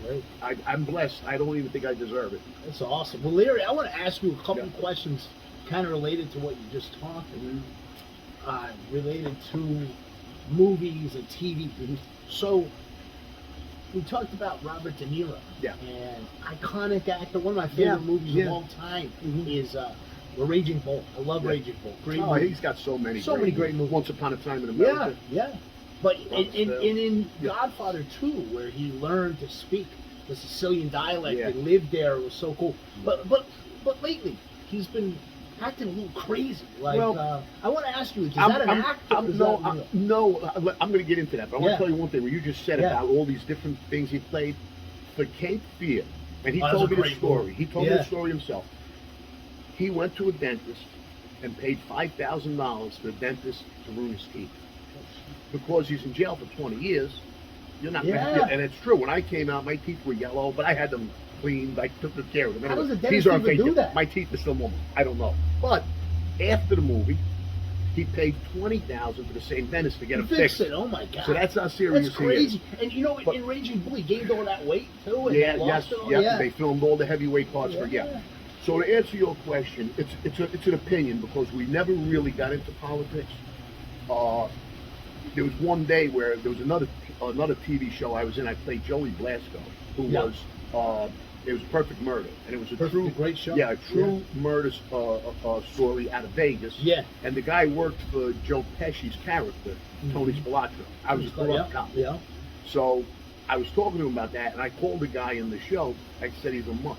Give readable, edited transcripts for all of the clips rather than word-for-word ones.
That's great. I'm blessed. I don't even think I deserve it. That's awesome. Well, Larry, I want to ask you a couple Yeah. questions kind of related to what you just talked about, related to movies and TV. So, we talked about Robert De Niro. Yeah. And iconic actor. One of my favorite movies of all time is The Raging Bull. I love Raging Bull. Great Oh, movie. he's got so many great movies. Once Upon a Time in Yeah, America. yeah. But in Yeah. Godfather 2, where he learned to speak the Sicilian dialect Yeah. and lived there, it was so cool. But lately, he's been acting a little crazy. Like, Well, I want to ask you, is that an act? Or is that real? I'm going to get into that, but I want Yeah. to tell you one thing. Where you just said Yeah. about all these different things he played for Cape Fear, and he Oh, that's told a me the great story. movie. He told me Yeah. the story himself. He went to a dentist and paid $5,000 for the dentist to ruin his teeth because he's in jail for 20 years. You're not, Yeah. and it's true. When I came out, my teeth were yellow, but I had them cleaned. I took good care of them. How does a These dentist aren't even fake do teeth. that? My teeth are still normal. I don't know. But after the movie, he paid $20,000 for the same dentist to get him Fix fixed. it. Oh my God. So that's how serious That's he is. crazy. And you know, But- in Raging Bull, he gained all that weight too. And Yeah, lost yes, it all. yeah. They filmed all the heavyweight parts for Yeah. So to answer your question, it's an opinion because we never really got into politics. There was one day where there was another TV show I was in. I played Joey Blasco, who Yeah. was it was Perfect Murder, and it was a Great show. a true murder story out of Vegas. Yeah. And the guy worked for Joe Pesci's character, Tony Spilotro. I was a corrupt cop. Yeah. So I was talking to him about that, and I called the guy in the show. I said he's a mutt.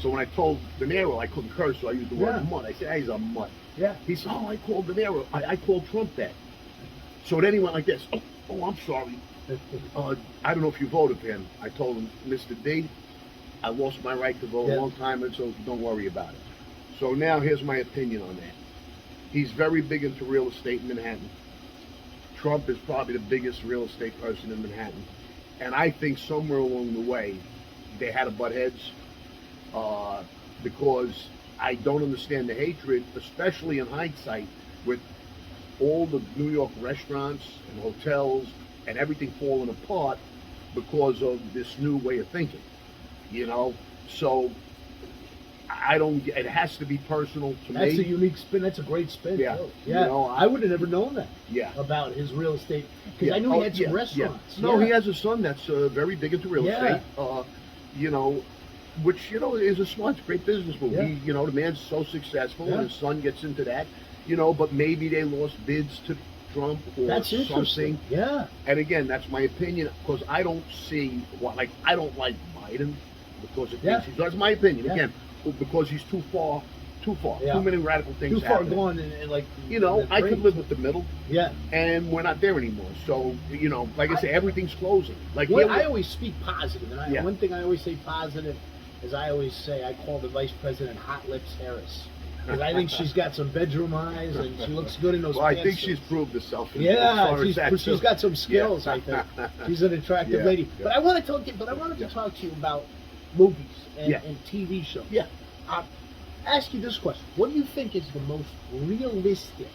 So when I told De Niro I couldn't curse, so I used the word Yeah. mutt. I said, hey, he's a mutt. Yeah. He said, oh, I called De Niro. I called Trump that. So then he went like this. Oh, I'm sorry. I don't know if you voted for him. I told him, Mr. D, I lost my right to vote a long time ago, so don't worry about it. So now here's my opinion on that. He's very big into real estate in Manhattan. Trump is probably the biggest real estate person in Manhattan. And I think somewhere along the way, they had to butt heads because I don't understand the hatred, especially in hindsight, with all the New York restaurants and hotels and everything falling apart because of this new way of thinking, you know? So I don't, it has to be personal to me. That's a unique spin. That's a great spin. Yeah. Too. You Yeah. know, I would have never known that. Yeah. About his real estate because Yeah. I knew he Oh, had some yeah, restaurants. Yeah. No, Yeah. he has a son that's very big into real Yeah. estate. You know, which is a smart, great business move. Yeah. You know, the man's so successful, Yeah. and his son gets into that. You know, but maybe they lost bids to Trump or That's interesting. something. Yeah. And again, that's my opinion because I don't see I don't like Biden because it thinks that's my opinion. Yeah. Again, because he's too far. Yeah. Too many radical things. Too far happening. gone and like. You know, in the I could range. live with the middle, Yeah. and we're not there anymore. So, you know, like I say, everything's closing. Like Well, here I we- always speak positive, and Yeah. one thing I always say positive is I always say I call the vice president Hot Lips Harris because I think she's got some bedroom eyes and she looks good in those. Well, I think pantsuits. she's proved herself. As Yeah, far as that, she's got some skills. Yeah. I think she's an attractive Yeah, lady. yeah. But I wanted to talk to you about movies and, Yeah. and TV shows. Yeah. Ask you this question: what do you think is the most realistic